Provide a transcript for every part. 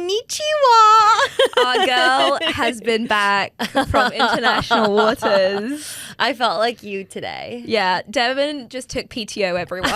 Konnichiwa. Our girl has been back from international waters. I felt like you today. Yeah, Devin just took PTO, everyone.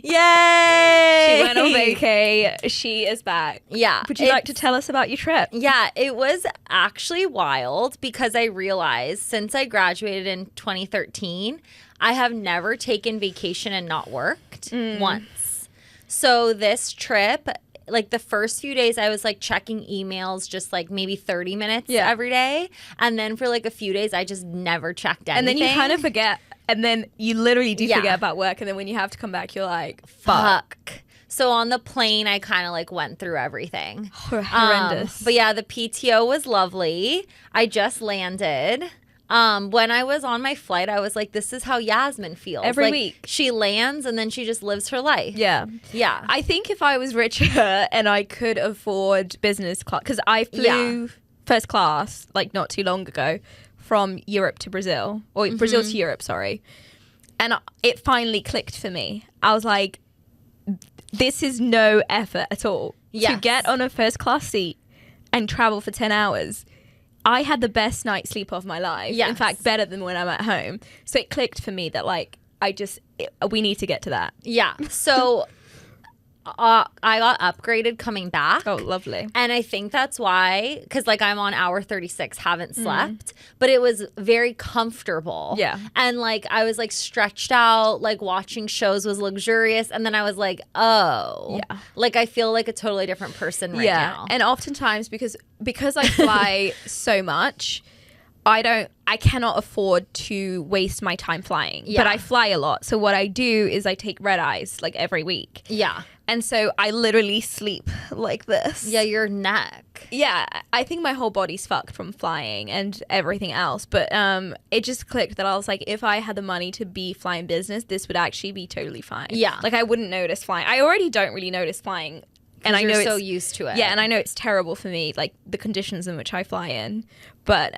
Yay! She went on vacay. She is back. Yeah. Would you like to tell us about your trip? Yeah, it was actually wild because I realized since I graduated in 2013, I have never taken vacation and not worked once. So this trip, like the first few days I was like checking emails just like maybe 30 minutes every day. And then for like a few days I just never checked anything. And then you kind of forget. And then you literally do forget about work. And then when you have to come back, you're like, fuck. So on the plane, I kind of like went through everything. Horrendous. But yeah, the PTO was lovely. I just landed. When I was on my flight, I was like, this is how Yasmin feels. Every week. She lands and then she just lives her life. Yeah. Yeah. I think if I was richer and I could afford business class, because I flew first class like not too long ago from Europe to Brazil, or Brazil to Europe, sorry. And it finally clicked for me. I was like, this is no effort at all. Yes. To get on a first class seat and travel for 10 hours. I had the best night's sleep of my life. Yes. In fact, better than when I'm at home. So it clicked for me that like, we need to get to that. Yeah. So I got upgraded coming back. Oh, lovely. And I think that's why, because like I'm on hour 36, haven't slept, but it was very comfortable. Yeah. And like I was like stretched out, like watching shows was luxurious. And then I was like, oh, like I feel like a totally different person right now. And oftentimes because I fly so much, I cannot afford to waste my time flying. But I fly a lot. So what I do is I take red eyes like every week. Yeah. And so I literally sleep like this. Yeah, your neck. Yeah, I think my whole body's fucked from flying and everything else. But it just clicked that I was like, if I had the money to be flying business, this would actually be totally fine. Yeah. Like I wouldn't notice flying. I already don't really notice flying. And I know you're it's so used to it. Yeah, and I know it's terrible for me, like the conditions in which I fly in. But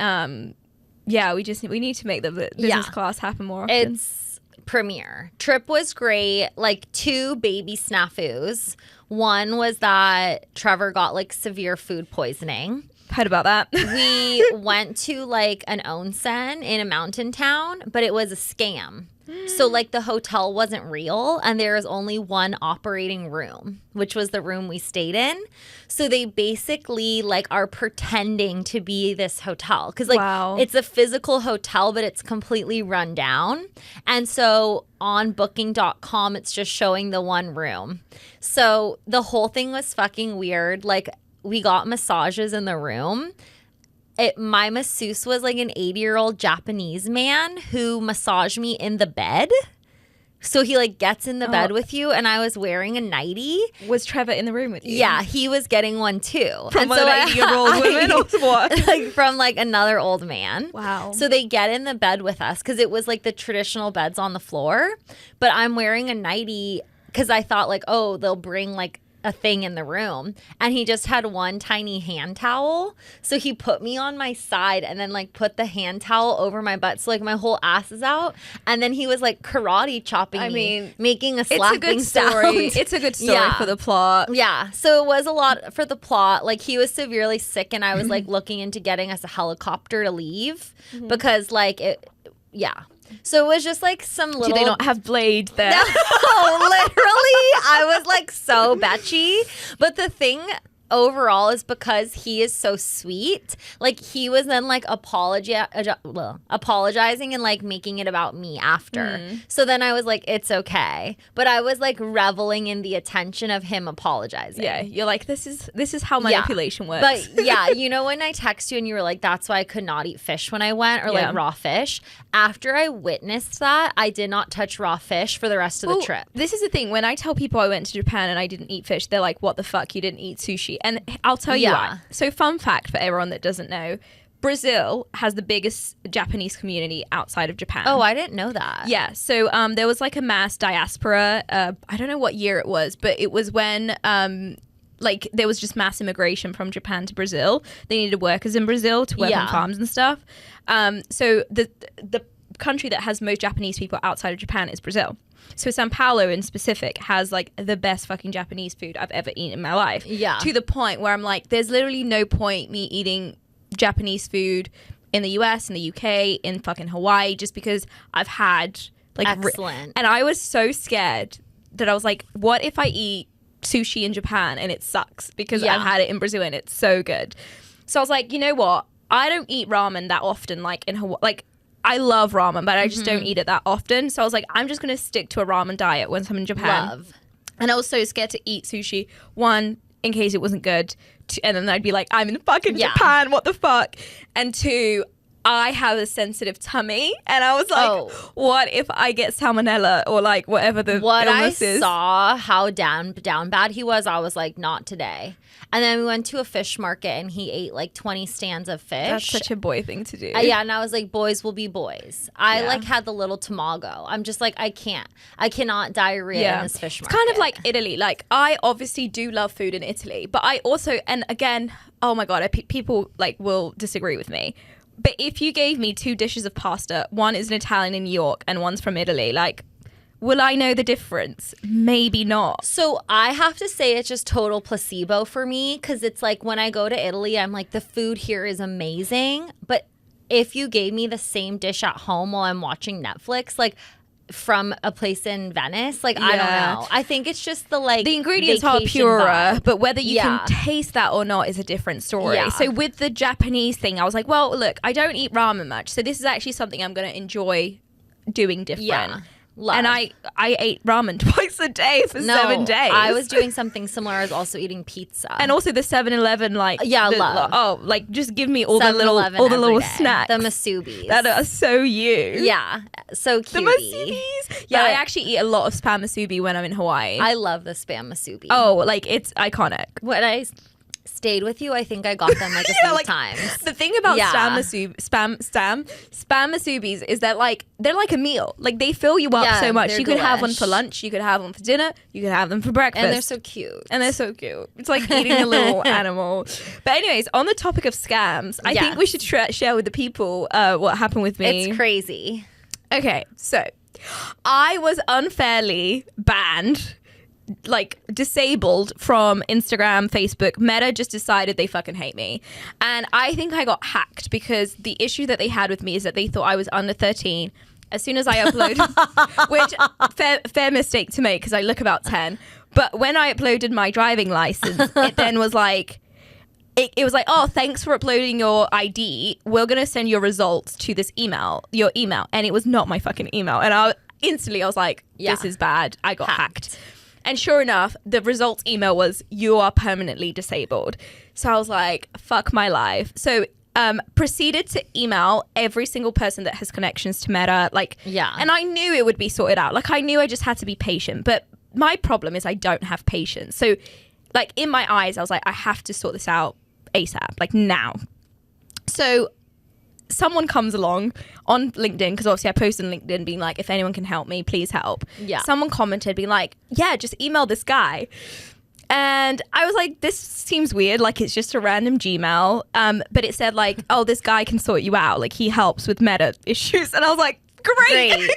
yeah, we need to make the business class happen more often. It's premiere. Trip was great. Like 2 baby snafus. One was that Trevor got like severe food poisoning. Heard about that. We went to like an onsen in a mountain town, but it was a scam. So like the hotel wasn't real and there was only one operating room, which was the room we stayed in. So they basically like are pretending to be this hotel because like it's a physical hotel, but it's completely run down. And so on booking.com, it's just showing the one room. So the whole thing was fucking weird. Like we got massages in the room. My masseuse was like an 80-year-old Japanese man who massaged me in the bed. So he like gets in the bed with you, and I was wearing a nightie. Was Trevor in the room with you? Yeah, he was getting one too. From an 80-year-old woman or what? Like from like another old man. Wow. So they get in the bed with us because it was like the traditional beds on the floor. But I'm wearing a nightie because I thought like, oh, they'll bring like a thing in the room, and he just had one tiny hand towel, so he put me on my side and then like put the hand towel over my butt so like my whole ass is out, and then he was like karate chopping me, making a slapping sound. It's a good story for the plot. Yeah, so it was a lot for the plot. Like he was severely sick and I was like looking into getting us a helicopter to leave because like it so it was just like some little... Do they not have blade there? No, literally. I was like so betchy. But the thing overall is because he is so sweet. Like he was then like apologizing and like making it about me after. So then I was like, it's okay. But I was like reveling in the attention of him apologizing. Yeah, you're like, this is how manipulation works. But yeah, you know when I text you and you were like, that's why I could not eat fish when I went, or like raw fish. After I witnessed that, I did not touch raw fish for the rest of the trip. This is the thing. When I tell people I went to Japan and I didn't eat fish, they're like, what the fuck? You didn't eat sushi? And I'll tell you why. So fun fact for everyone that doesn't know, Brazil has the biggest Japanese community outside of Japan. Oh, I didn't know that. Yeah. So there was like a mass diaspora. I don't know what year it was, but it was when like there was just mass immigration from Japan to Brazil. They needed workers in Brazil to work on farms and stuff. So the country that has most Japanese people outside of Japan is Brazil. So Sao Paulo in specific has like the best fucking Japanese food I've ever eaten in my life. Yeah. To the point where I'm like, there's literally no point me eating Japanese food in the US, in the UK, in fucking Hawaii, just because I've had like excellent. And I was so scared that I was like, what if I eat sushi in Japan and it sucks because I've had it in Brazil and it's so good. So I was like, you know what? I don't eat ramen that often, like in Hawaii. Like, I love ramen, but I just don't eat it that often. So I was like, I'm just going to stick to a ramen diet once I'm in Japan. And I was so scared to eat sushi. One, in case it wasn't good. And then I'd be like, I'm in fucking Japan. What the fuck? And two, I have a sensitive tummy. And I was like, what if I get salmonella or like whatever the illness is? I saw how down bad he was, I was like, not today. And then we went to a fish market and he ate like 20 stands of fish. That's such a boy thing to do. Yeah, and I was like, boys will be boys. I like had the little tamago. I'm just like, I cannot diarrhea in this fish market. It's kind of like Italy. Like, I obviously do love food in Italy, but I also, and again, oh my God, people like will disagree with me. But if you gave me 2 dishes of pasta, one is an Italian in New York and one's from Italy, like, will I know the difference? Maybe not. So I have to say it's just total placebo for me, because it's like when I go to Italy, I'm like, the food here is amazing. But if you gave me the same dish at home while I'm watching Netflix, like from a place in Venice, like I don't know. I think it's just the ingredients are purer, vibe. but whether you can taste that or not is a different story. Yeah. So with the Japanese thing, I was like, well, look, I don't eat ramen much, so this is actually something I'm going to enjoy doing different. Yeah. Love. And I ate ramen twice a day for 7 days. I was doing something similar. I was also eating pizza. And also the 7-Eleven, like... Yeah, love. Like, just give me all the little snacks. The masubis. That are so you. Yeah, so cute. The masubis. Yeah, I actually eat a lot of spam masubi when I'm in Hawaii. I love the spam masubi. Oh, like, it's iconic. When I stayed with you, I think I got them like a few times. The thing about spam masubis is that like they're like a meal. Like they fill you up so much. You could have one for lunch, you could have one for dinner, you could have them for breakfast. And they're so cute. It's like eating a little animal. But anyways, on the topic of scams, I think we should share with the people what happened with me. It's crazy. Okay, so I was unfairly banned, like disabled from Instagram, Facebook. Meta just decided they fucking hate me. And I think I got hacked because the issue that they had with me is that they thought I was under 13. As soon as I uploaded, which fair mistake to make because I look about 10. But when I uploaded my driving license, it then was like, it was like, oh, thanks for uploading your ID. We're going to send your results to this your email. And it was not my fucking email. And I was like, this is bad. I got hacked. And sure enough, the results email was, you are permanently disabled. So I was like, fuck my life. So proceeded to email every single person that has connections to Meta. And I knew it would be sorted out. Like I knew I just had to be patient. But my problem is I don't have patience. So like in my eyes, I was like, I have to sort this out ASAP, like now. So someone comes along on LinkedIn, because obviously I posted on LinkedIn being like, if anyone can help me, please help. Yeah. Someone commented being like, yeah, just email this guy. And I was like, this seems weird. Like it's just a random Gmail. But it said like, oh, this guy can sort you out. Like he helps with Meta issues. And I was like, great.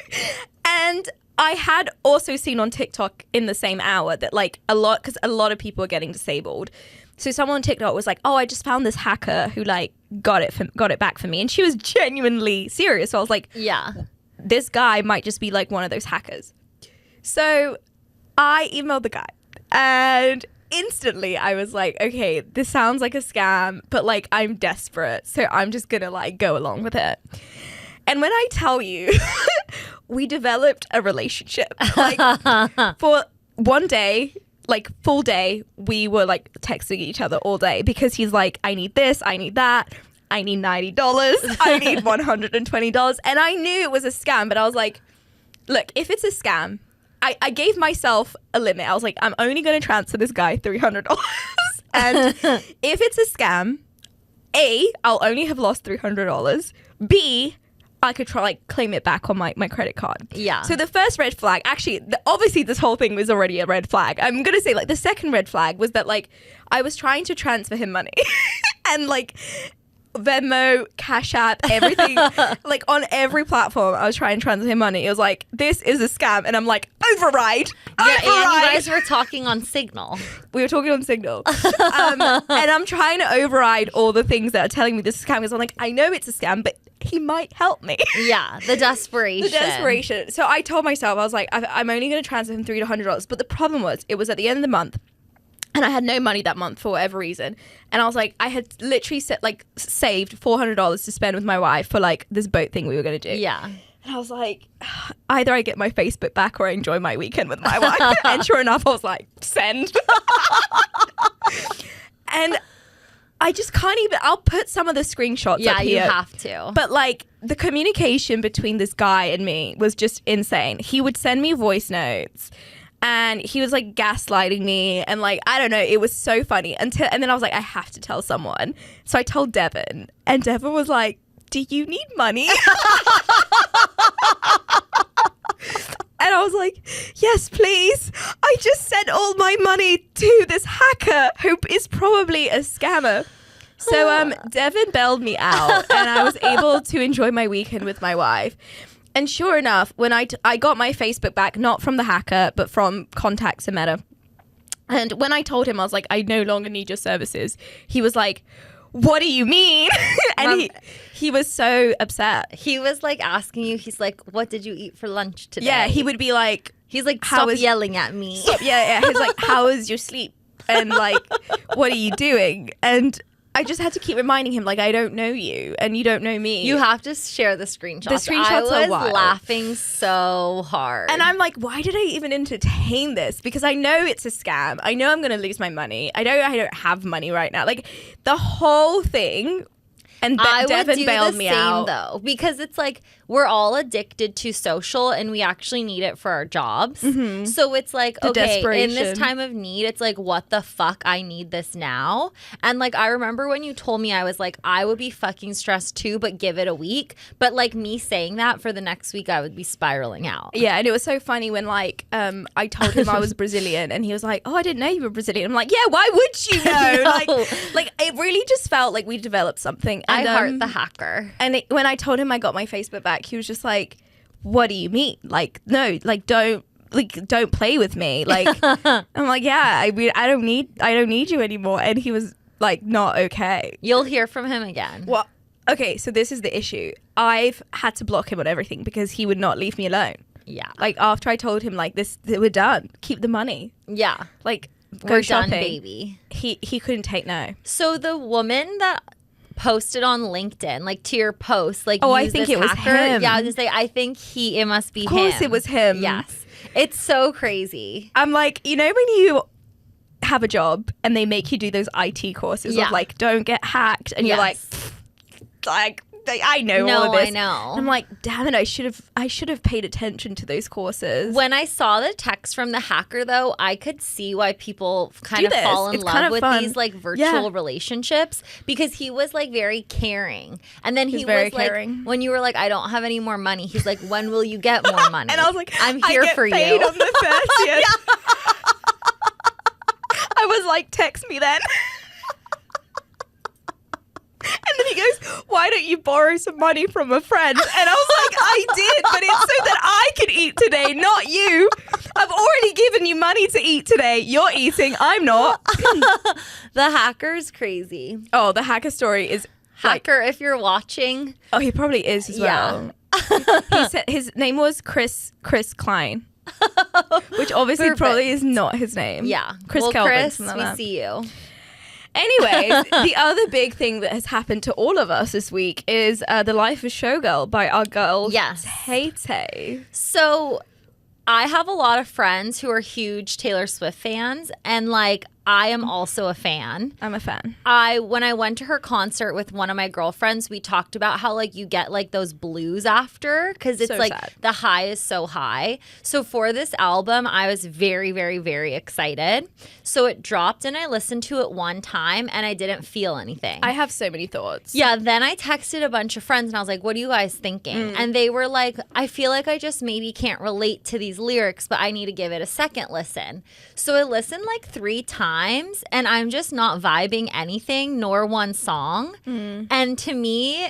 And I had also seen on TikTok in the same hour that like because a lot of people are getting disabled. So someone on TikTok was like, oh, I just found this hacker who like got it back for me. And she was genuinely serious. So I was like, yeah, this guy might just be like one of those hackers. So I emailed the guy and instantly I was like, okay, this sounds like a scam, but like I'm desperate. So I'm just going to like go along with it. And when I tell you, we developed a relationship. Like for one day, like full day, we were like texting each other all day because he's like, I need this, I need that, I need $90, I need $120. And I knew it was a scam, but I was like, look, if it's a scam, I gave myself a limit. I was like, I'm only going to transfer this guy $300. And if it's a scam, A, I'll only have lost $300. B, I could try like claim it back on my credit card. Yeah. So the first red flag, actually, obviously this whole thing was already a red flag. I'm going to say like the second red flag was that like I was trying to transfer him money and like Venmo, Cash App, everything. Like on every platform, I was trying to transfer him money. It was like, this is a scam. And I'm like, override. Yeah, and you guys were talking on Signal. We were talking on Signal. And I'm trying to override all the things that are telling me this is a scam because I'm like, I know it's a scam, but he might help me. Yeah, the desperation. So I told myself, I was like, I'm only going to transfer him $300 to $100. But the problem was, it was at the end of the month. And I had no money that month for whatever reason. And I was like, I had literally saved $400 to spend with my wife for like this boat thing we were going to do. Yeah. And I was like, either I get my Facebook back or I enjoy my weekend with my wife. And sure enough, I was like, send. And I just can't even, I'll put some of the screenshots up here. Yeah, you have to. But like the communication between this guy and me was just insane. He would send me voice notes. And he was like gaslighting me and like, I don't know, it was so funny. And then I was like, I have to tell someone. So I told Devin and Devin was like, do you need money? And I was like, yes, please. I just sent all my money to this hacker who is probably a scammer. So Devin bailed me out and I was able to enjoy my weekend with my wife. And sure enough, when I got my Facebook back, not from the hacker, but from contacts and Meta. And when I told him, I was like, I no longer need your services. He was like, what do you mean? And he was so upset. He was like asking you, he's like, what did you eat for lunch today? Yeah, he would be like, he's like, stop yelling at me. Yeah. He's like, how was your sleep? And like, what are you doing? And I just had to keep reminding him, like, I don't know you and you don't know me. You have to share the screenshots. The screenshots I are was wild. laughing so hard. And I'm like, why did I even entertain this? Because I know it's a scam. I know I'm going to lose my money. I don't have money right now. Like, the whole thing. And Devin bailed me out. Though, because it's like we're all addicted to social and we actually need it for our jobs. Mm-hmm. So it's like, okay, in this time of need, it's like, what the fuck? I need this now. And like, I remember when you told me, I was like, I would be fucking stressed too, but give it a week. But like me saying that for the next week, I would be spiraling out. Yeah. And it was so funny when like I told him I was Brazilian and he was like, oh, I didn't know you were Brazilian. I'm like, yeah, why would you know? Like it really just felt like we developed something. And, I heart the hacker. And when I told him I got my Facebook back, he was just like, what do you mean? Like, no, like don't play with me. Like, I'm like, yeah, I don't need you anymore. And he was like, not okay. You'll hear from him again. Well, okay, so this is the issue. I've had to block him on everything because he would not leave me alone. Yeah. Like after I told him like this, we're done. Keep the money. Yeah. Like go we're shopping. Done, baby. He couldn't take no. So the woman that posted on LinkedIn, like to your post, like, I think it was him. Yeah, I was gonna say, I think it must be him. Of course it was him. Yes. It's so crazy. I'm like, you know when you have a job and they make you do those IT courses of like, don't get hacked, and you're like I know all of this. I know. I'm like, damn it, I should have paid attention to those courses. When I saw the text from the hacker, though, I could see why people kind of fall in love with these like virtual relationships, because he was like very caring. And then he was like, when you were like, I don't have any more money, he's like, when will you get more money? And I was like, I'm here for you. On the 30th. I was like, text me then. And then he goes, why don't you borrow some money from a friend? And I was like, I did, but it's so that I could eat today, not you. I've already given you money to eat today. You're eating, I'm not. The hacker's crazy. Oh, the hacker story is hacker, if you're watching. Oh, he probably is as well. He said his name was Chris Klein. Which obviously probably is not his name. Yeah. Chris Chris, we see you. Anyways, the other big thing that has happened to all of us this week is The Life of Showgirl by our girl, Tay Tay. So I have a lot of friends who are huge Taylor Swift fans, and like I am also a fan. I'm a fan. When I went to her concert with one of my girlfriends, we talked about how like you get like those blues after, because it's so like sad. The high is so high. So for this album, I was very, very, very excited. So it dropped and I listened to it one time and I didn't feel anything. I have so many thoughts. Yeah, then I texted a bunch of friends and I was like, what are you guys thinking? And they were like, I feel like I just maybe can't relate to these lyrics, but I need to give it a second listen. So I listened like 3 times. times and I'm just not vibing anything nor one song. And to me,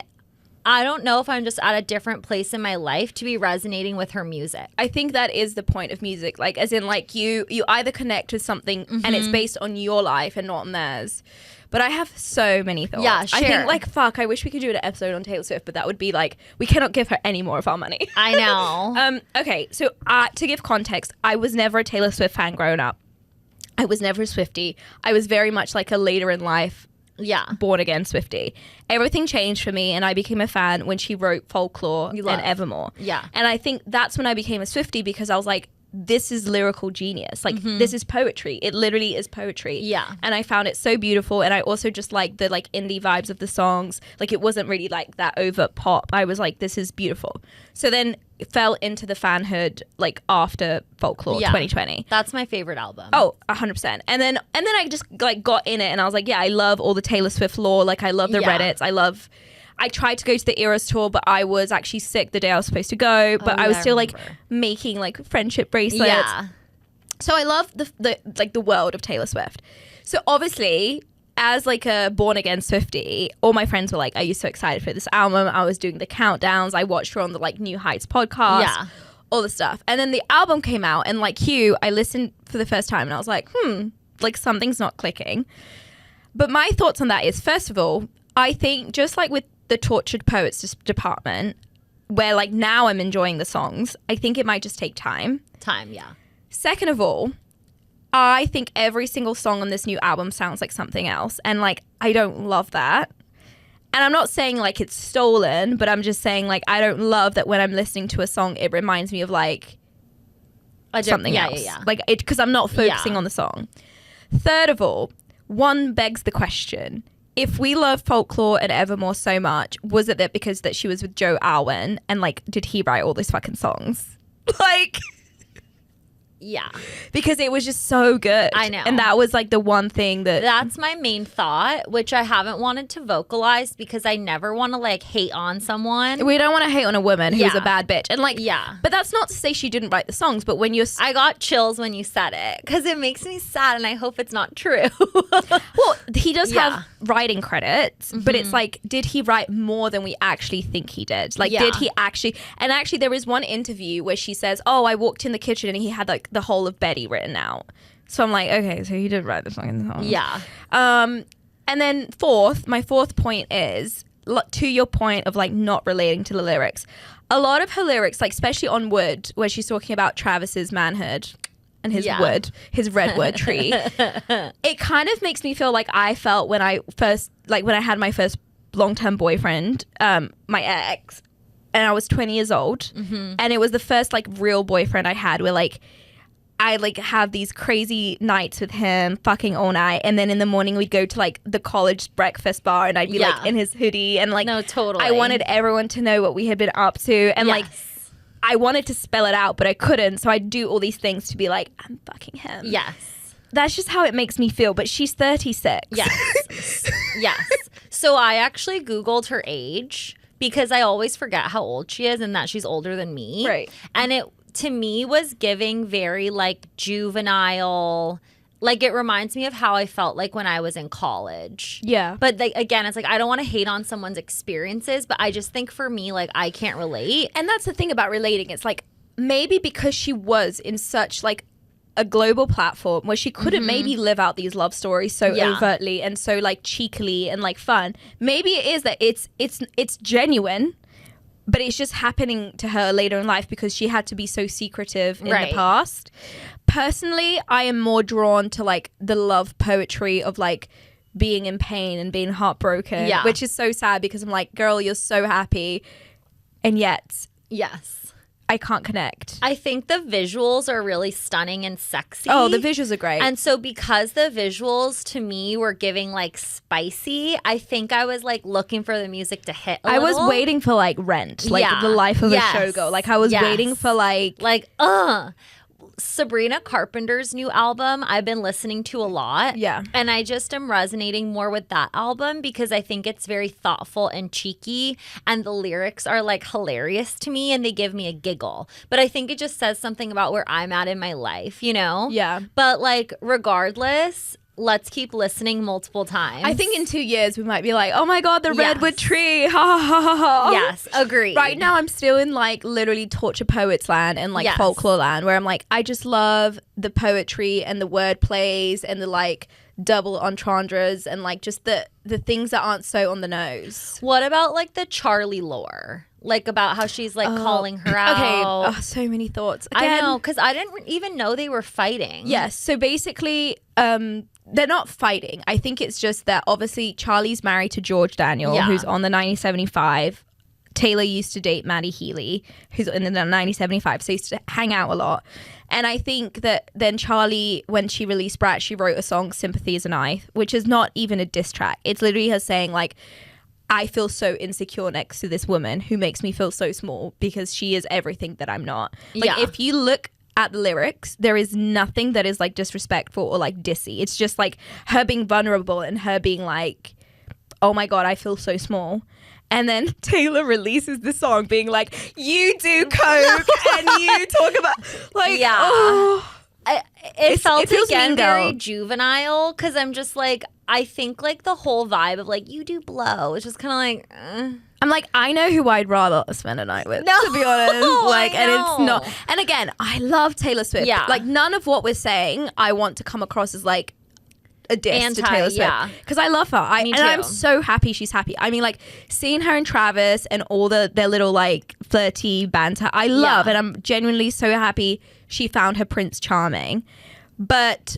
I don't know if I'm just at a different place in my life to be resonating with her music. I think that is the point of music. Like, as in, like, you either connect with something and it's based on your life and not on theirs. But I have so many thoughts. Yeah, I think, like, fuck, I wish we could do an episode on Taylor Swift, but that would be, like, we cannot give her any more of our money. I know. Okay, so to give context, I was never a Taylor Swift fan growing up. I was never a Swiftie. I was very much like a later in life born again Swiftie. Everything changed for me and I became a fan when she wrote Folklore and Evermore. Yeah. And I think that's when I became a Swiftie because I was like, this is lyrical genius. Like, this is poetry. It literally is poetry. Yeah. And I found it so beautiful. And I also just like the like indie vibes of the songs. Like, it wasn't really like that over pop. I was like, this is beautiful. So then it fell into the fanhood like after Folklore 2020. That's my favorite album. Oh, 100%. And then I just like got in it and I was like, yeah, I love all the Taylor Swift lore. Like, I love the Reddits. I tried to go to the Eras tour, but I was actually sick the day I was supposed to go. But I was still like making like friendship bracelets. Yeah. So I love the world of Taylor Swift. So obviously, as like a born again Swiftie, all my friends were like, "Are you so excited for this album?" I was doing the countdowns. I watched her on the like New Heights podcast. Yeah. All the stuff. And then the album came out, and like you, I listened for the first time, and I was like, like something's not clicking. But my thoughts on that is, first of all, I think just like with the Tortured Poets department, where like now I'm enjoying the songs, I think it might just take time. Second of all, I think every single song on this new album sounds like something else. And like, I don't love that. And I'm not saying like it's stolen, but I'm just saying like, I don't love that when I'm listening to a song, it reminds me of like something else. Like, it, because I'm not focusing on the song. Third of all, one begs the question, if we love Folklore and Evermore so much, was it that because that she was with Joe Alwyn and like, did he write all those fucking songs? Like, because it was just so good. I know. And that was like the one thing that's my main thought, which I haven't wanted to vocalize because I never want to like hate on someone. We don't want to hate on a woman who's a bad bitch. And like, but that's not to say she didn't write the songs, but when you're... I got chills when you said it because it makes me sad and I hope it's not true. Well, he does have writing credits, but it's like, did he write more than we actually think he did? Like, did he actually... And actually, there is one interview where she says, oh, I walked in the kitchen and he had like the whole of Betty written out. So I'm like, okay, so he did write the fucking song. Yeah. And then my fourth point is, to your point of like not relating to the lyrics, a lot of her lyrics, like especially on Wood, where she's talking about Travis's manhood and his his redwood tree, it kind of makes me feel like I felt when I had my first long-term boyfriend, my ex, and I was 20 years old, and it was the first like real boyfriend I had where like I like have these crazy nights with him fucking all night, and then in the morning we'd go to like the college breakfast bar and I'd be like in his hoodie and like, no, totally. I wanted everyone to know what we had been up to, and like I wanted to spell it out but I couldn't, so I'd do all these things to be like, I'm fucking him. That's just how it makes me feel. But she's 36. Yes. So I actually Googled her age because I always forget how old she is and that she's older than me. Right. And it, to me, was giving very like juvenile, like it reminds me of how I felt like when I was in college. Yeah. But like, again, it's like I don't want to hate on someone's experiences, but I just think for me, like I can't relate. And that's the thing about relating. It's like maybe because she was in such like a global platform where she couldn't maybe live out these love stories so overtly and so like cheekily and like fun. Maybe it is that it's genuine, but it's just happening to her later in life because she had to be so secretive in the past. Personally, I am more drawn to like the love poetry of like being in pain and being heartbroken, which is so sad because I'm like, girl, you're so happy, and yet I can't connect. I think the visuals are really stunning and sexy. Oh, the visuals are great. And so because the visuals to me were giving like spicy, I think I was like looking for the music to hit a little. I was waiting for like Rent, like the life of a showgirl. Like I was waiting for like Sabrina Carpenter's new album I've been listening to a lot. Yeah. And I just am resonating more with that album because I think it's very thoughtful and cheeky and the lyrics are like hilarious to me and they give me a giggle. But I think it just says something about where I'm at in my life, you know? Yeah. But like regardless, let's keep listening multiple times. I think in 2 years we might be like, oh my God, the redwood tree. Ha ha ha ha. Yes, agreed. Right now I'm still in like literally torture poets land and like folklore land where I'm like, I just love the poetry and the word plays and the like double entendres and like just the things that aren't so on the nose. What about like the Charlie lore? Like about how she's like calling her out. Okay, so many thoughts. Again, I know, because I didn't even know they were fighting. Yes, so basically they're not fighting. I think it's just that obviously Charlie's married to George Daniel, who's on the 1975. Taylor used to date Maddie Healy, who's in the 1975, so they used to hang out a lot. And I think that then Charlie, when she released Brat, she wrote a song, Sympathy is a Knife, which is not even a diss track. It's literally her saying like, I feel so insecure next to this woman who makes me feel so small because she is everything that I'm not. Like if you look at the lyrics, there is nothing that is like disrespectful or like dissy. It's just like her being vulnerable and her being like, oh my God, I feel so small. And then Taylor releases the song being like, you do coke and you talk about like, it felt again very juvenile because I'm just like, I think like the whole vibe of like you do blow it's just kind of like I'm like, I know who I'd rather spend a night with, to be honest. Like, and it's not. And again, I love Taylor Swift. Yeah. Like none of what we're saying I want to come across as like a diss to Taylor Swift because I love her. And I'm so happy she's happy. I mean, like seeing her and Travis and all their little like flirty banter, I love, and I'm genuinely so happy she found her Prince Charming. But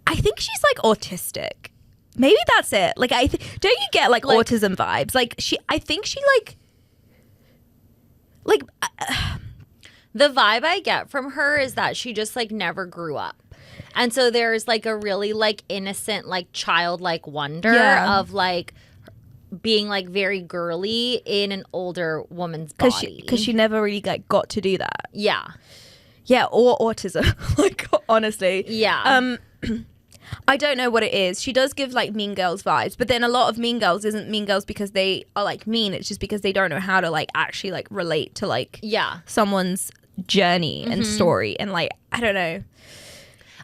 I think she's like autistic. Maybe that's it. Like don't you get like autism vibes? Like I think she the vibe I get from her is that she just like never grew up. And so there's like a really like innocent, like childlike wonder of like being like very girly in an older woman's body. Because she never really like got to do that. Yeah. Yeah, or autism. Like honestly. Yeah. I don't know what it is. She does give like Mean Girls vibes, but then a lot of Mean Girls isn't Mean Girls because they are like mean. It's just because they don't know how to like actually like relate to like someone's journey and story. And like, I don't know.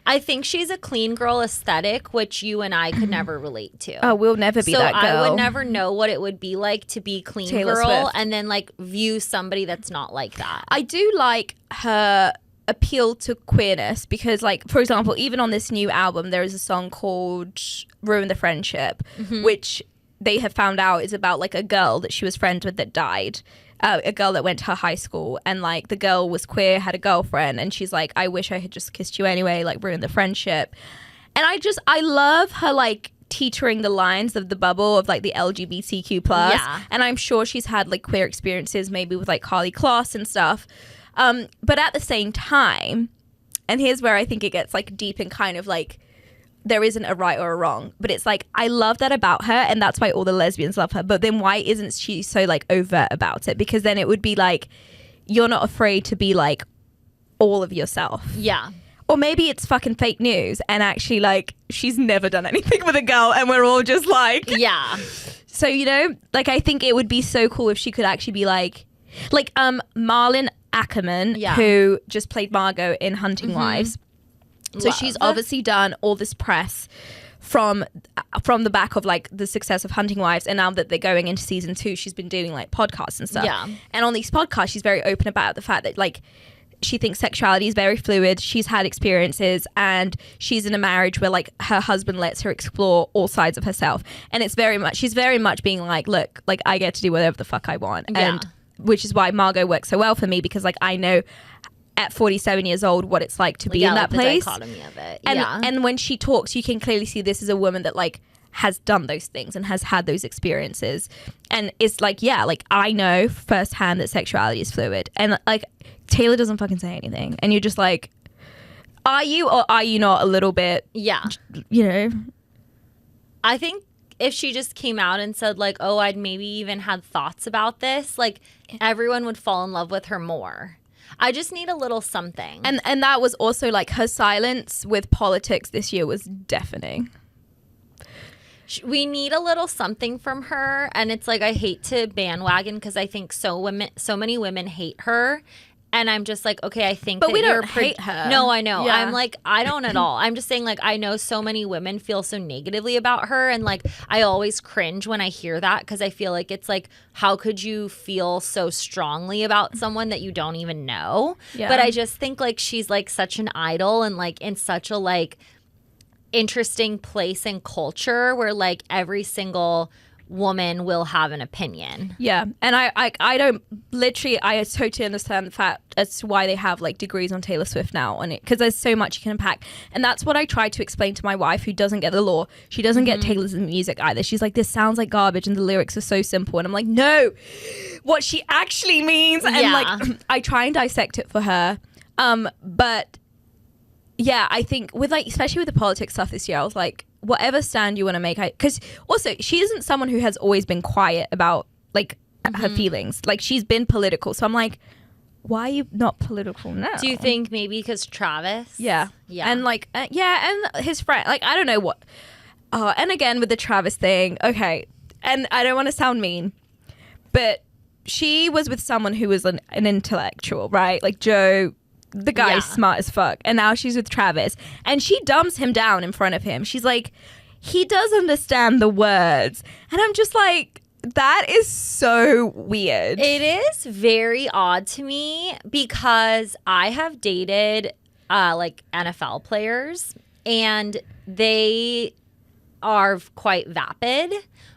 I think she's a clean girl aesthetic, which you and I could never relate to. Oh, we'll never be that girl. So I would never know what it would be like to be clean Taylor girl Swift. And then like view somebody that's not like that. I do like her appeal to queerness because like, for example, even on this new album, there is a song called Ruin the Friendship, which they have found out is about like a girl that she was friends with that died. A girl that went to her high school and like the girl was queer, had a girlfriend, and she's like, I wish I had just kissed you anyway, like ruined the friendship. And I love her like teetering the lines of the bubble of like the LGBTQ plus. And I'm sure she's had like queer experiences maybe with like Carly Kloss and stuff. But at the same time, and here's where I think it gets like deep and kind of like there isn't a right or a wrong, but it's like I love that about her and that's why all the lesbians love her. But then why isn't she so like overt about it? Because then it would be like you're not afraid to be like all of yourself. Yeah. Or maybe it's fucking fake news and actually like she's never done anything with a girl and we're all just like yeah. So you know, like I think it would be so cool if she could actually be like Marlon Ackerman, who just played Margot in Hunting Wives. So she's obviously done all this press from the back of like the success of Hunting Wives, and now that they're going into season 2, she's been doing like podcasts and stuff. Yeah. And on these podcasts, she's very open about the fact that like she thinks sexuality is very fluid. She's had experiences, and she's in a marriage where like her husband lets her explore all sides of herself. And it's she's very much being like, look, like I get to do whatever the fuck I want, and which is why Margot works so well for me because like I know at 47 years old what it's like to be in that place. The dichotomy of it. And when she talks, you can clearly see this is a woman that like has done those things and has had those experiences. And it's like, yeah, like I know firsthand that sexuality is fluid. And like Taylor doesn't fucking say anything. And you're just like, are you or are you not a little bit, you know? I think if she just came out and said like, oh, I'd maybe even had thoughts about this, like everyone would fall in love with her more. I just need a little something. And that was also like her silence with politics this year was deafening. We need a little something from her. And it's like I hate to bandwagon because I think so many women hate her. And I'm just like, okay, I think But that we you're don't hate her. No, I know. Yeah. I'm like, I don't at all. I'm just saying, like, I know so many women feel so negatively about her. And, like, I always cringe when I hear that because I feel like it's like, how could you feel so strongly about someone that you don't even know? Yeah. But I just think, like, she's, like, such an idol and, like, in such a, like, interesting place and culture where, like, every single woman will have an opinion. Yeah, and I don't literally, I totally understand the fact as to why they have like degrees on Taylor Swift now on it, because there's so much you can unpack. And that's what I try to explain to my wife, who doesn't get the law. She doesn't get Taylor's music either. She's like, this sounds like garbage and the lyrics are so simple. And I'm like, no, what she actually means. And like, I try and dissect it for her. But yeah, I think with like, especially with the politics stuff this year, I was like, whatever stand you want to make, because also she isn't someone who has always been quiet about like her feelings. Like, she's been political, so I'm like, why are you not political now? Do you think maybe because Travis? Yeah, and like and his friend, like, I don't know what. And again with the Travis thing, okay, and I don't want to sound mean, but she was with someone who was an intellectual, right? Like Joe. The guy's smart as fuck. And now she's with Travis. And she dumps him down in front of him. She's like, he does understand the words. And I'm just like, that is so weird. It is very odd to me because I have dated like NFL players and they are quite vapid.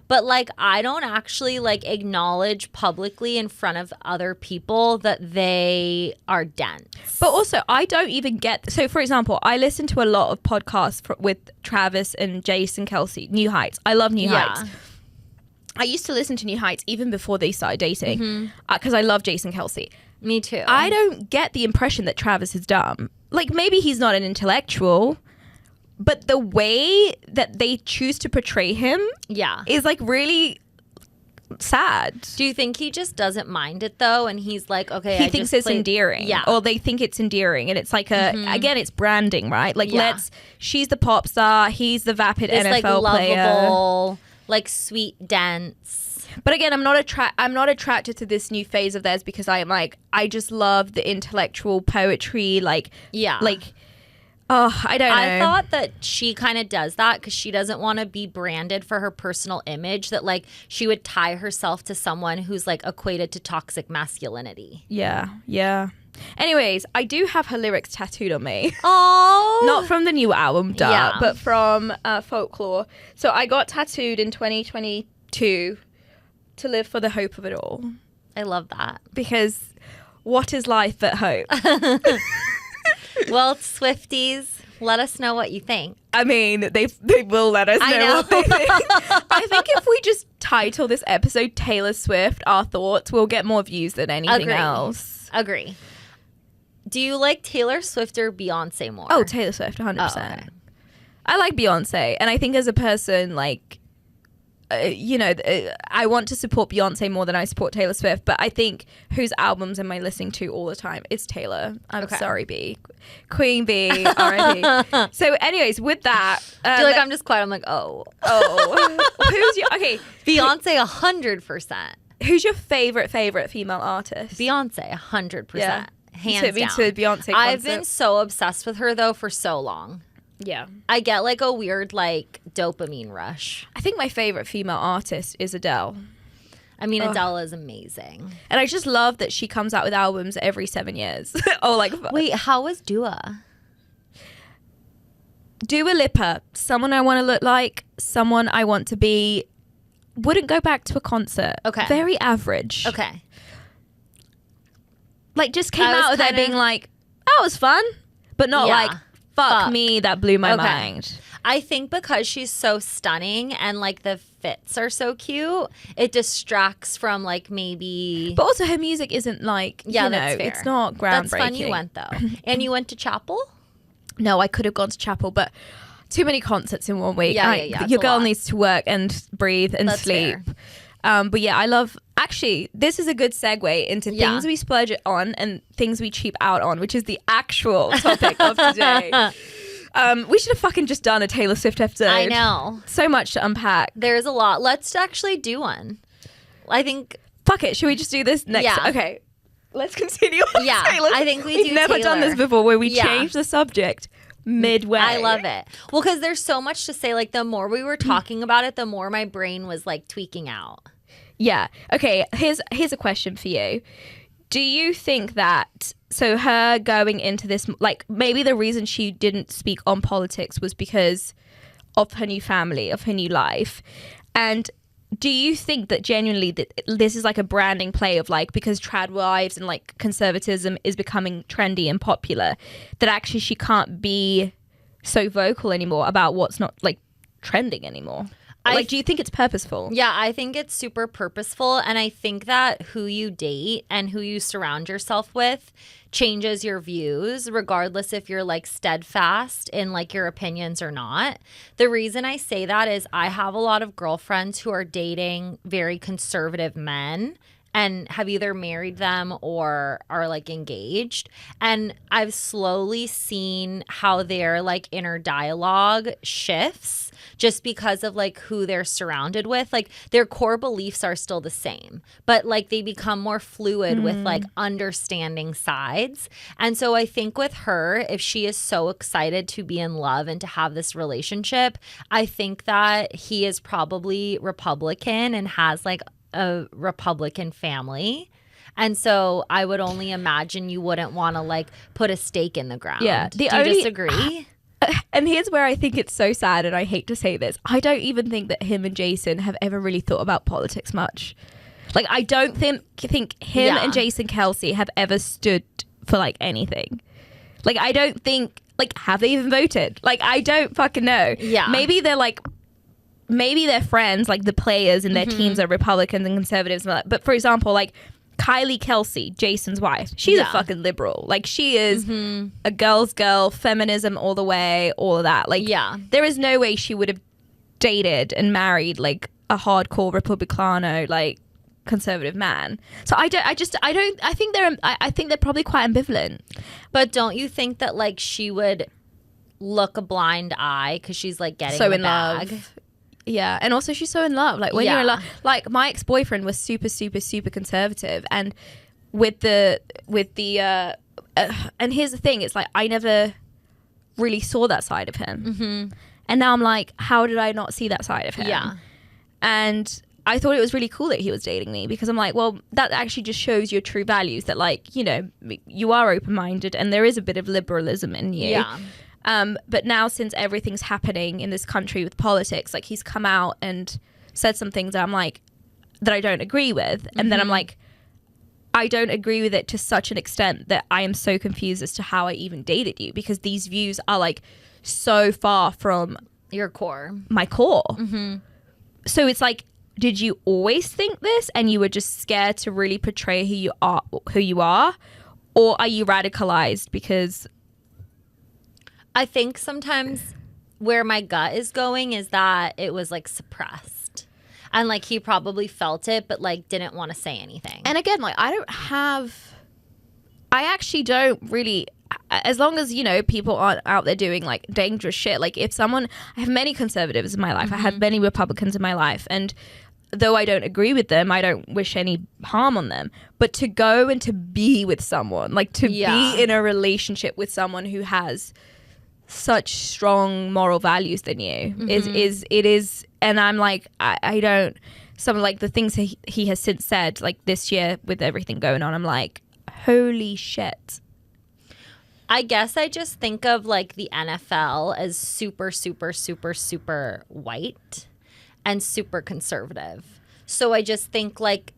But, like, I don't actually, like, acknowledge publicly in front of other people that they are dense. But also, I don't even get... So, for example, I listen to a lot of podcasts with Travis and Jason Kelce, New Heights. I love New Heights. I used to listen to New Heights even before they started dating because I love Jason Kelce. Me too. I don't get the impression that Travis is dumb. Like, maybe he's not an intellectual... But the way that they choose to portray him is like really sad. Do you think he just doesn't mind it though? And he's like, okay, he thinks it's endearing. Yeah. Or they think it's endearing. And it's like again, it's branding, right? Like she's the pop star. He's the vapid this, NFL like, lovable, player. like sweet, dense. But again, I'm not attracted to this new phase of theirs because I'm like, I just love the intellectual poetry. Like, oh, I don't know. I thought that she kind of does that because she doesn't want to be branded for her personal image, that like she would tie herself to someone who's like equated to toxic masculinity. Yeah. Anyways, I do have her lyrics tattooed on me. Oh. Not from the new album, but from Folklore. So I got tattooed in 2022 to live for the hope of it all. I love that. Because what is life but hope? Well, Swifties, let us know what you think. I mean, they will let us know what they think. I think if we just title this episode Taylor Swift, Our Thoughts, we'll get more views than anything else. Agree. Do you like Taylor Swift or Beyonce more? Oh, Taylor Swift, 100%. Oh, okay. I like Beyonce. And I think as a person, like, I want to support Beyonce more than I support Taylor Swift, but I think whose albums am I listening to all the time? It's Taylor. I'm sorry, B. Queen B, R.I.P. So anyways, with that... I feel like I'm just quiet. I'm like, oh. Who's your... Okay. Beyonce, 100%. Who's your favorite female artist? Beyonce, 100%. Yeah. Hands down. Me too, Beyonce concert. I've been so obsessed with her, though, for so long. Yeah. I get like a weird like dopamine rush. I think my favorite female artist is Adele. I mean, Adele is amazing. And I just love that she comes out with albums every 7 years. Wait, how was Dua? Dua Lipa, someone I want to look like, someone I want to be. Wouldn't go back to a concert. Okay. Very average. Okay. Like, just came out of there being like, that was fun. But not like, fuck me, that blew my mind. I think because she's so stunning and like the fits are so cute, it distracts from like maybe. But also her music isn't like, that's fair. It's not groundbreaking. That's fun you went though. And you went to Chapel? No, I could have gone to Chapel, but too many concerts in 1 week. Yeah. Your girl needs to work and breathe and sleep. But yeah, I love. Actually, this is a good segue into things we splurge on and things we cheap out on, which is the actual topic of today. We should have fucking just done a Taylor Swift episode. I know. So much to unpack. There's a lot. Let's actually do one. I think. Fuck it. Should we just do this next? Yeah. Okay. let's continue on. Yeah, I think we've never done this before where we change the subject midway. I love it. Well, because there's so much to say. Like, the more we were talking about it, the more my brain was like tweaking out. Yeah. Okay, here's a question for you. Do you think that, so her going into this, like, maybe the reason she didn't speak on politics was because of her new family, of her new life, and do you think that genuinely that this is like a branding play of like, because trad wives and like conservatism is becoming trendy and popular, that actually she can't be so vocal anymore about what's not like trending anymore? Like, do you think it's purposeful? Yeah, I think it's super purposeful. And I think that who you date and who you surround yourself with changes your views, regardless if you're like steadfast in like your opinions or not. The reason I say that is I have a lot of girlfriends who are dating very conservative men and have either married them or are like engaged. And I've slowly seen how their like inner dialogue shifts just because of like who they're surrounded with. Like, their core beliefs are still the same, but like they become more fluid with like understanding sides. And so I think with her, if she is so excited to be in love and to have this relationship, I think that he is probably Republican and has like a Republican family. And so I would only imagine you wouldn't want to like put a stake in the ground. Yeah. Do you disagree? And here's where I think it's so sad, and I hate to say this, I don't even think that him and Jason have ever really thought about politics much. Like, I don't think him and Jason Kelce have ever stood for like anything. Like, I don't think, like, have they even voted? Like, I don't fucking know. Yeah. Maybe they're friends, like the players in their teams are Republicans and conservatives. But for example, like Kylie Kelce, Jason's wife, she's a fucking liberal. Like, she is a girl's girl, feminism all the way, all of that. Like, there is no way she would have dated and married like a hardcore Republicano, like conservative man. So I think they're probably quite ambivalent. But don't you think that like she would look a blind eye because she's like getting so the in bag? Love. Yeah, and also she's so in love. Like, when you're in love, like my ex-boyfriend was super, super, super conservative, and with the and here's the thing, it's like I never really saw that side of him, and now I'm like, how did I not see that side of him? Yeah, and I thought it was really cool that he was dating me, because I'm like, well, that actually just shows your true values, that like, you know, you are open-minded and there is a bit of liberalism in you. Yeah. But now, since everything's happening in this country with politics, like, he's come out and said some things that I'm like, that I don't agree with. And then I'm like, I don't agree with it to such an extent that I am so confused as to how I even dated you, because these views are like so far from your core, my core. So it's like, did you always think this and you were just scared to really portray who you are, or are you radicalized? Because I think sometimes where my gut is going is that it was like suppressed, and like he probably felt it but like didn't want to say anything. And again, like, I actually don't really, as long as, you know, people aren't out there doing like dangerous shit. Like, if someone, I have many conservatives in my life, I have many Republicans in my life, and though I don't agree with them, I don't wish any harm on them. But to go and to be with someone, like to be in a relationship with someone who has such strong moral values than you is, and I'm like, I don't, some of like the things he has since said, like this year with everything going on, I'm like, holy shit. I guess I just think of like the NFL as super, super, super, super white and super conservative. So I just think like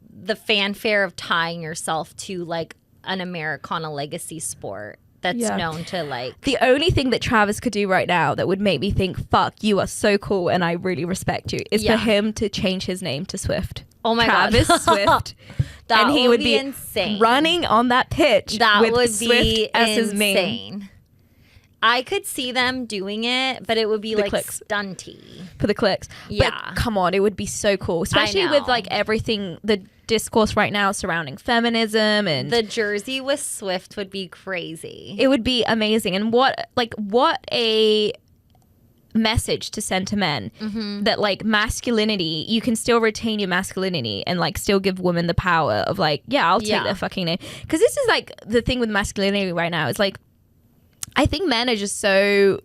the fanfare of tying yourself to like an Americana legacy sport that's known to like... The only thing that Travis could do right now that would make me think, fuck, you are so cool and I really respect you, is for him to change his name to Swift. Oh my Travis God. Swift. That and he would be insane. Running on that pitch that with would Swift be as his insane. name. I could see them doing it, but it would be The like clicks. stunty. For the clicks. Yeah. But come on, it would be so cool. Especially with like everything, the discourse right now surrounding feminism, and the jersey with Swift would be crazy. It would be amazing. And what a message to send to men that like masculinity, you can still retain your masculinity and like still give women the power of like, yeah, I'll take their fucking name. Because this is like the thing with masculinity right now. It's like, I think men are just so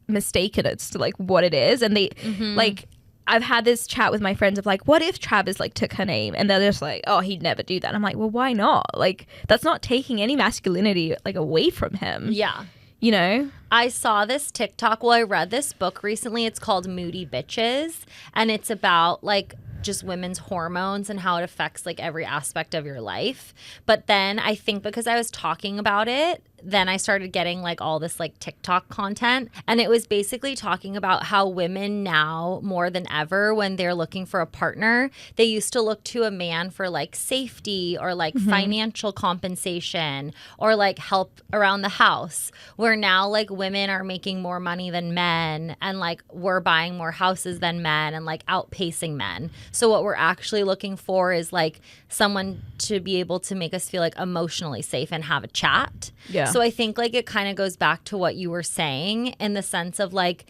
mistaken as to like what it is. And they like, I've had this chat with my friends of like, what if Travis like took her name? And they're just like, oh, he'd never do that. I'm like, well, why not? Like, that's not taking any masculinity like away from him. Yeah. You know? I saw this TikTok. Well, I read this book recently. It's called Moody Bitches. And it's about like just women's hormones and how it affects like every aspect of your life. But then I think because I was talking about it, then I started getting like all this like TikTok content. And it was basically talking about how women now more than ever, when they're looking for a partner, they used to look to a man for like safety or like financial compensation or like help around the house, where now like women are making more money than men and like we're buying more houses than men and like outpacing men. So what we're actually looking for is like someone to be able to make us feel like emotionally safe and have a chat. Yeah. So I think like it kind of goes back to what you were saying in the sense of like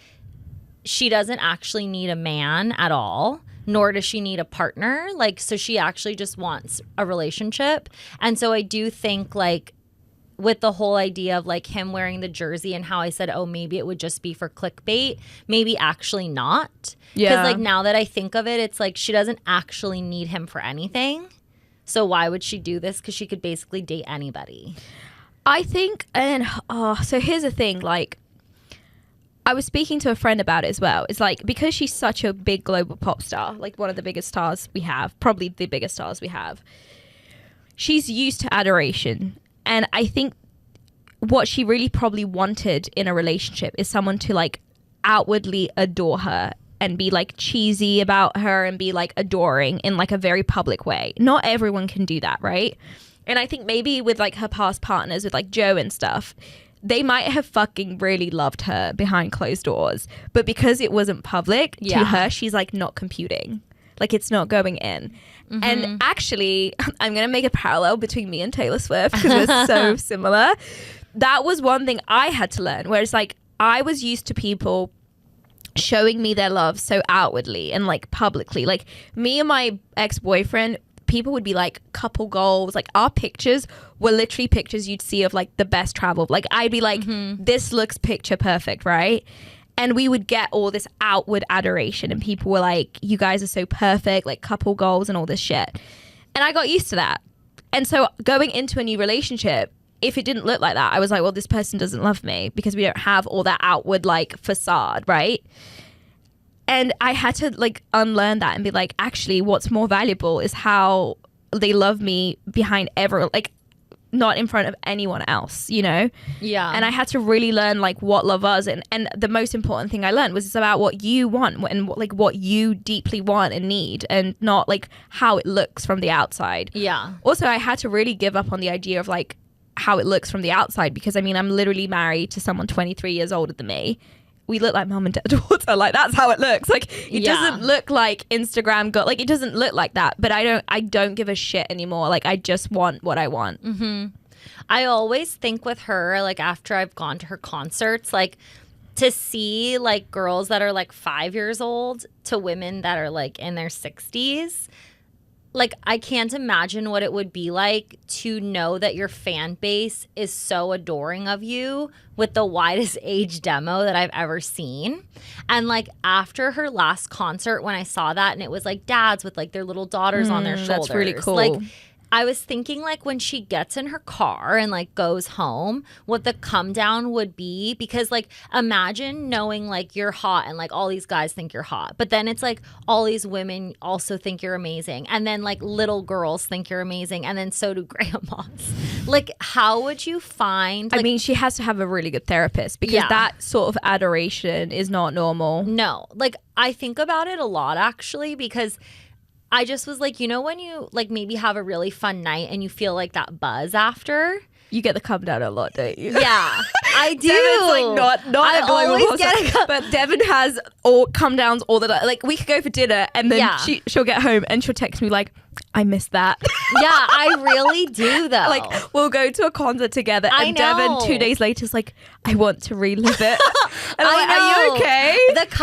she doesn't actually need a man at all, nor does she need a partner. Like, so she actually just wants a relationship. And so I do think like with the whole idea of like him wearing the jersey and how I said, oh, maybe it would just be for clickbait, maybe actually not. Yeah. Because like now that I think of it, it's like she doesn't actually need him for anything. So why would she do this? Because she could basically date anybody. I think, and so here's the thing, like, I was speaking to a friend about it as well. It's like, because she's such a big global pop star, like one of the biggest stars we have, probably the biggest stars we have, she's used to adoration. And I think what she really probably wanted in a relationship is someone to like outwardly adore her and be like cheesy about her and be like adoring in like a very public way. Not everyone can do that, right? And I think maybe with like her past partners, with like Joe and stuff, they might have fucking really loved her behind closed doors. But because it wasn't public to her, she's like not computing. Like it's not going in. And actually, I'm going to make a parallel between me and Taylor Swift because we're so similar. That was one thing I had to learn, where it's like I was used to people showing me their love so outwardly and like publicly. Like me and my ex-boyfriend, people would be like couple goals, like our pictures were literally pictures you'd see of like the best travel. Like I'd be like, this looks picture perfect, right? And we would get all this outward adoration and people were like, you guys are so perfect, like couple goals and all this shit. And I got used to that. And so going into a new relationship, if it didn't look like that, I was like, well, this person doesn't love me because we don't have all that outward like facade, right? And I had to like unlearn that and be like, actually, what's more valuable is how they love me behind like not in front of anyone else, you know? Yeah. And I had to really learn like what love was. And the most important thing I learned was it's about what you want and like what you deeply want and need, and not like how it looks from the outside. Yeah. Also, I had to really give up on the idea of like how it looks from the outside, because I mean, I'm literally married to someone 23 years older than me. We look like mom and daughter. Like that's how it looks. Like it doesn't look like Instagram got, like it doesn't look like that. But I don't give a shit anymore. Like I just want what I want. I always think with her, like after I've gone to her concerts, like to see like girls that are like 5 years old to women that are like in their 60s. Like, I can't imagine what it would be like to know that your fan base is so adoring of you with the widest age demo that I've ever seen. And, like, after her last concert, when I saw that, and it was, like, dads with, like, their little daughters on their shoulders. That's really cool. Like, I was thinking, like, when she gets in her car and, like, goes home, what the come down would be. Because, like, imagine knowing, like, you're hot and, like, all these guys think you're hot. But then it's, like, all these women also think you're amazing. And then, like, little girls think you're amazing. And then so do grandmas. Like, how would you find... Like, I mean, she has to have a really good therapist, because that sort of adoration is not normal. No. Like, I think about it a lot, actually, because... I just was like, you know, when you like maybe have a really fun night and you feel like that buzz after, you get the come down a lot, don't you? Yeah, I do. Devin's like not a global pop, but Devin has all come downs all the time. Like we could go for dinner and then she'll get home and she'll text me like, I miss that. Yeah, I really do though. Like, we'll go to a concert together, I and know. Devin 2 days later is like, I want to relive it. And I'm I like, know. are you okay?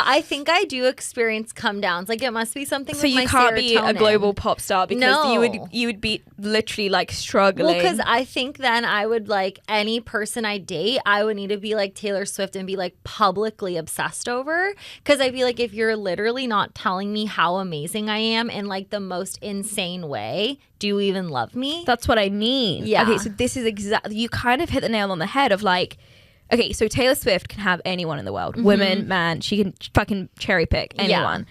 I think I do experience come downs. Like, it must be something. So with you my can't be a serotonin. global pop star because No. you would be literally like struggling. Well, because I think then I would like any person I date, I would need to be like Taylor Swift and be like publicly obsessed over. Because I feel like if you're literally not telling me how amazing I am in like the most insane way, do you even love me? That's what I mean. Yeah. Okay, so this is exactly, you kind of hit the nail on the head of like, okay, so Taylor Swift can have anyone in the world, women, man, she can fucking cherry pick anyone.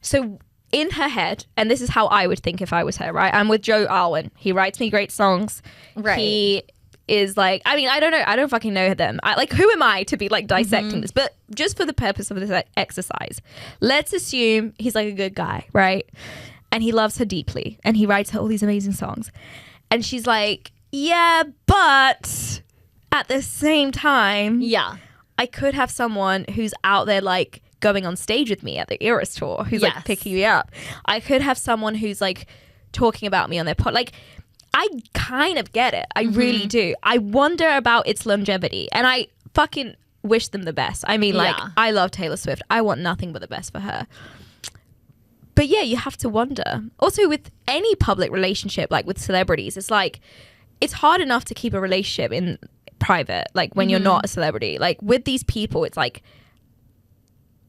So in her head, and this is how I would think if I was her, right? I'm with Joe Alwyn. He writes me great songs. Right. He is like, I mean, I don't know. I don't fucking know them. Like, who am I to be like dissecting this? But just for the purpose of this exercise, let's assume he's like a good guy, right? And he loves her deeply. And he writes her all these amazing songs. And she's like, yeah, but at the same time, Yeah. I could have someone who's out there like going on stage with me at the Eras tour, who's like picking me up. I could have someone who's like talking about me on their pod. Like, I kind of get it. I really do. I wonder about its longevity, and I fucking wish them the best. I mean, like, I love Taylor Swift. I want nothing but the best for her. But yeah, you have to wonder. Also, with any public relationship, like with celebrities, it's like, it's hard enough to keep a relationship in private, like when you're not a celebrity. Like with these people, it's like,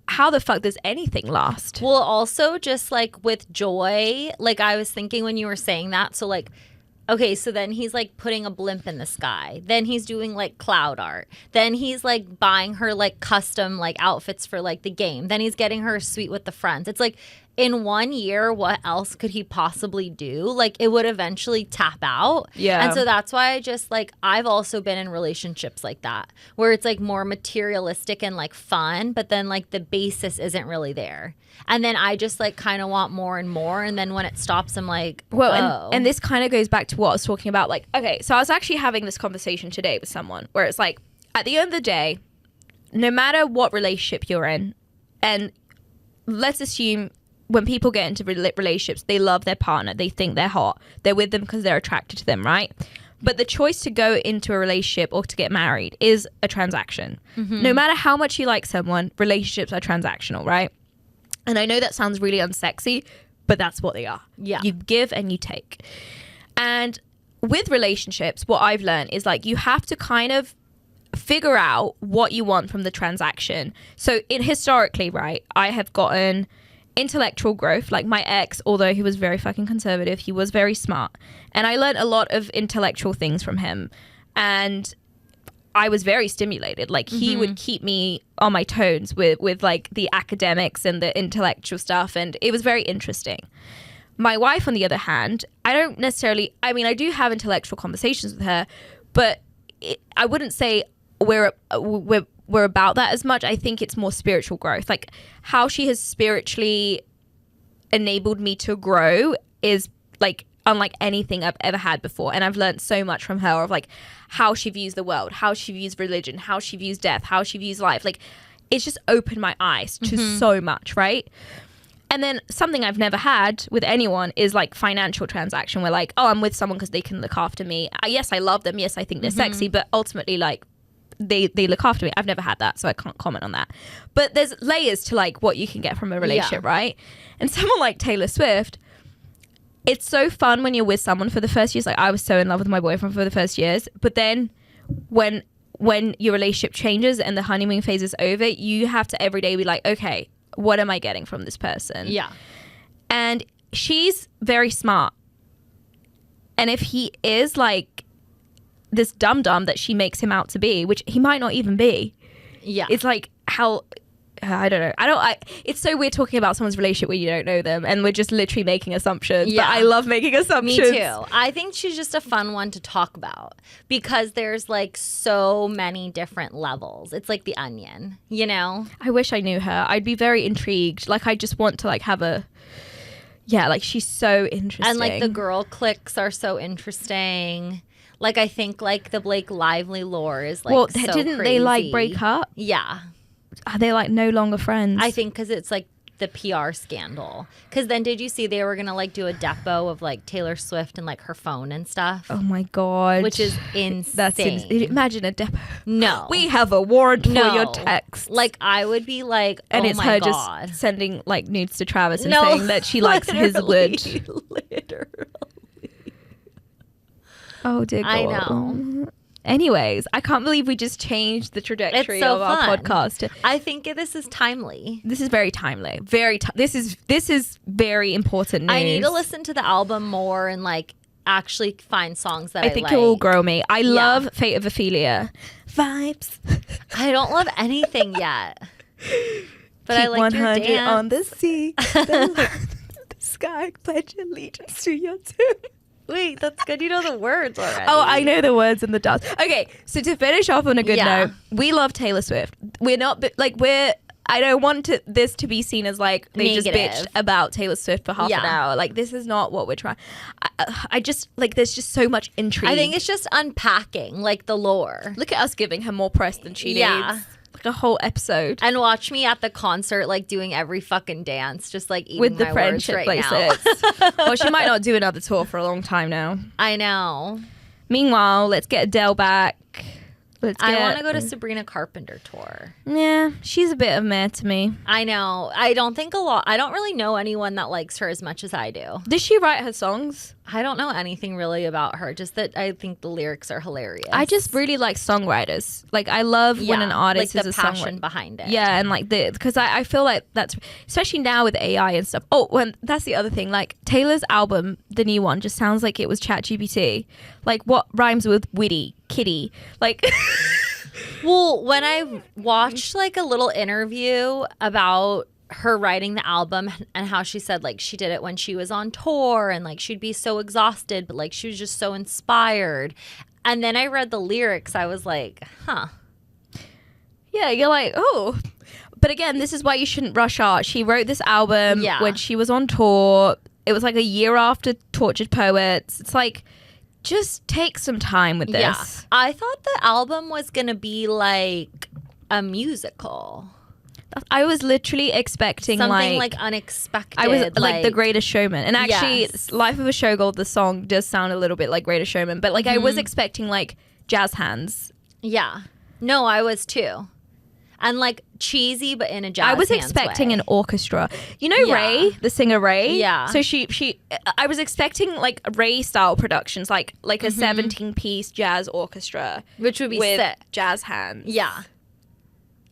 how the fuck does anything last? Well, also just like with Joy, like I was thinking when you were saying that, so like, okay, so then he's like putting a blimp in the sky. Then he's doing like cloud art. Then he's like buying her like custom like outfits for like the game. Then he's getting her a suite with the friends. It's like, in 1 year, what else could he possibly do? Like, it would eventually tap out. Yeah. And so that's why I just like, I've also been in relationships like that, where it's like more materialistic and like fun, but then like the basis isn't really there. And then I just like kind of want more and more. And then when it stops, I'm like, well, oh. and this kind of goes back to what I was talking about. Like, okay, so I was actually having this conversation today with someone where it's like, at the end of the day, no matter what relationship you're in, and let's assume when people get into relationships, they love their partner, they think they're hot, they're with them because they're attracted to them, right? But the choice to go into a relationship or to get married is a transaction. No matter how much you like someone, relationships are transactional, right? And I know that sounds really unsexy, but that's what they are. Yeah. You give and you take. And with relationships, what I've learned is like, you have to kind of figure out what you want from the transaction. So historically, right, I have gotten intellectual growth. Like my ex, although he was very fucking conservative, he was very smart, and I learned a lot of intellectual things from him, and I was very stimulated. Like he would keep me on my toes with like the academics and the intellectual stuff, and it was very interesting. My wife, on the other hand, I don't necessarily, I mean, I do have intellectual conversations with her, but I wouldn't say we're about that as much. I think it's more spiritual growth. Like how she has spiritually enabled me to grow is like unlike anything I've ever had before. And I've learned so much from her of like how she views the world, how she views religion, how she views death, how she views life. Like it's just opened my eyes to so much, right? And then something I've never had with anyone is like financial transaction where like, oh, I'm with someone because they can look after me. Yes, I love them. Yes, I think they're sexy, but ultimately like they look after me. I've never had that, so I can't comment on that. But there's layers to like what you can get from a relationship, right? And someone like Taylor Swift, it's so fun when you're with someone for the first years. Like I was so in love with my boyfriend for the first years, but then when your relationship changes and the honeymoon phase is over, you have to every day be like, okay, what am I getting from this person? Yeah. And she's very smart. And if he is like this dum-dum that she makes him out to be, which he might not even be. Yeah. It's like how, I don't know. It's so weird talking about someone's relationship where you don't know them and we're just literally making assumptions. Yeah. But I love making assumptions. Me too. I think she's just a fun one to talk about because there's like so many different levels. It's like the onion, you know? I wish I knew her. I'd be very intrigued. Like I just want to like have a, yeah, like she's so interesting. And like the girl cliques are so interesting. Like I think like the Blake Lively lore is like, well, so didn't crazy. They like break up? Yeah. Are they like no longer friends? I think because it's like the PR scandal. Because then did you see they were going to like do a depo of like Taylor Swift and like her phone and stuff? Oh my God. Which is insane. Imagine a depo. No. We have a warrant for your text. Like I would be like, and oh it's my her God. just sending like nudes to Travis and saying that she likes his wood. Literally. Oh dear God. I know. Anyways, I can't believe we just changed the trajectory of our podcast. I think this is timely. This is very timely. This is very important news. I need to listen to the album more and like actually find songs that I think like. it will grow me. I love Fate of Ophelia. Vibes. I don't love anything yet. But Keep I like 100 your dance. on the sea. The sky, pledge allegiance to your tune. Wait, that's good. You know the words already. Oh, I know the words and the dance. Okay, so to finish off on a good note, we love Taylor Swift. We're not I don't want this to be seen as like they Negative. just bitched about Taylor Swift for half an hour. Like this is not what we're trying. I just like there's just so much intrigue. I think it's just unpacking like the lore. Look at us giving her more press than she needs. Like a whole episode. And watch me at the concert like doing every fucking dance, just like eating with the my friendship words right bracelets. now. Well, she might not do another tour for a long time now. I know. Meanwhile, let's get Adele back. I want to go to Sabrina Carpenter tour. Yeah, she's a bit of meh to me. I know. I don't really know anyone that likes her as much as I do. Does she write her songs? I don't know anything really about her, just that I think the lyrics are hilarious. I just really like songwriters. Like I love when an artist like is the a passion songwriter behind it. Yeah, and like because I feel like that's especially now with AI and stuff. Oh, when that's the other thing. Like Taylor's album, the new one, just sounds like it was ChatGPT. Like what rhymes with witty, kitty, like. Well, when I watched like a little interview about her writing the album and how she said like she did it when she was on tour and like she'd be so exhausted, but like she was just so inspired. And then I read the lyrics, I was like, huh. Yeah, you're like, oh. But again, this is why you shouldn't rush art. She wrote this album when she was on tour. It was like a year after Tortured Poets. It's like, just take some time with this. Yeah. I thought the album was going to be like a musical. I was literally expecting something like unexpected. I was like The Greatest Showman. And actually, Yes. Life of a Showgirl, the song does sound a little bit like Greatest Showman. But like I was expecting like jazz hands. Yeah. No, I was too. And like cheesy, but in a jazz I was hands expecting way. an orchestra. You know Ray, the singer Ray? Yeah. So I was expecting like Ray style productions, like a 17-piece jazz orchestra. Which would be with sick. Jazz hands. Yeah.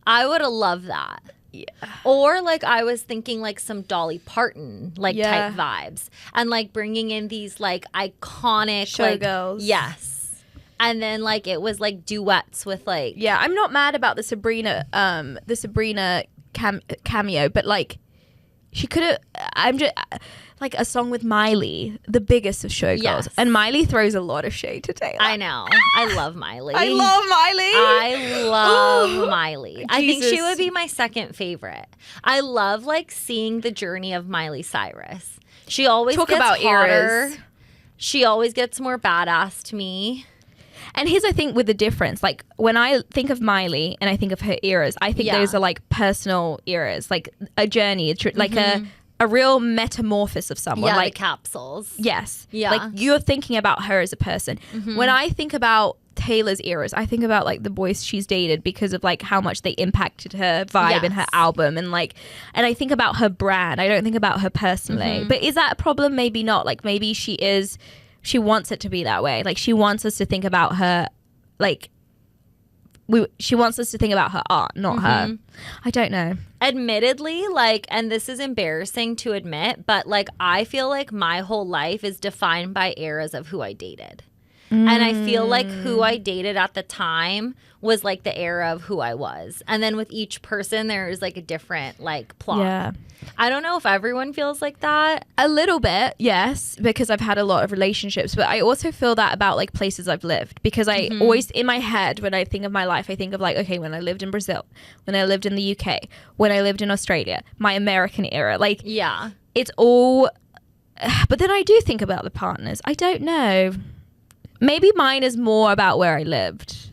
I would have loved that. Yeah. Or like I was thinking like some Dolly Parton like Yeah. type vibes. And like bringing in these like iconic Showgirls. Like, yes. And then like it was like duets with like Yeah, I'm not mad about the Sabrina cameo, but like she could have. I'm just like a song with Miley, the biggest of showgirls, Yes. and Miley throws a lot of shade to Taylor. I know. I love Miley. I love Miley. I love Miley. I think she Jesus. would be my second favorite. I love like seeing the journey of Miley Cyrus. She always Talk gets about hotter. eras. She always gets more badass to me. And here's I think with the difference, like when I think of Miley and I think of her eras, I think those are like personal eras, like a journey, like a real metamorphosis of someone. Yeah, like the capsules. Yes. Yeah. Like you're thinking about her as a person. When I think about Taylor's eras, I think about like the boys she's dated because of like how much they impacted her vibe and her album and I think about her brand. I don't think about her personally. But is that a problem? Maybe not. Like maybe she wants it to be that way. Like she wants us to think about her like she wants us to think about her art, not her. I don't know. Admittedly, like, and this is embarrassing to admit, but like I feel like my whole life is defined by eras of who I dated. And I feel like who I dated at the time was like the era of who I was. And then with each person, there is like a different like plot. Yeah. I don't know if everyone feels like that. A little bit, yes, because I've had a lot of relationships. But I also feel that about like places I've lived because I always, in my head, when I think of my life, I think of like, okay, when I lived in Brazil, when I lived in the UK, when I lived in Australia, my American era. Like, Yeah. it's all. But then I do think about the partners. I don't know. Maybe mine is more about where I lived.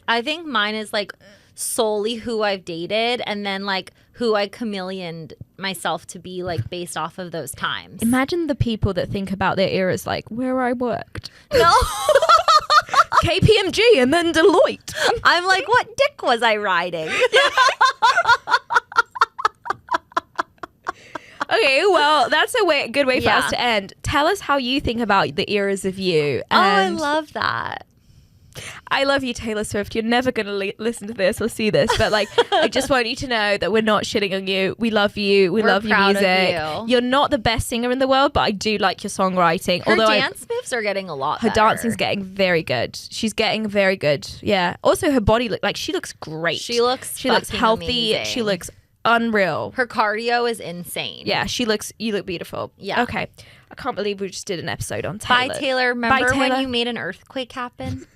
I think mine is like solely who I've dated and then like who I chameleoned myself to be like based off of those times. Imagine the people that think about their eras like where I worked. No. KPMG and then Deloitte. I'm like, what dick was I riding? Okay, well, that's a good way for Yeah. us to end. Tell us how you think about the eras of you. Oh, I And love that. I love you, Taylor Swift. You're never going to listen to this or see this, but like, I just want you to know that we're not shitting on you. We love you. We We're love your proud of music. you. You're not the best singer in the world, but I do like your songwriting. Her dance moves are getting a lot her better. dancing's getting very good. She's getting very good. Yeah. Also, her body she looks great. She looks fucking healthy. amazing. She looks unreal. Her cardio is insane. Yeah, you look beautiful. Yeah. Okay. I can't believe we just did an episode on Bye, Taylor. Taylor. Remember Bye, Taylor. when you made an earthquake happen?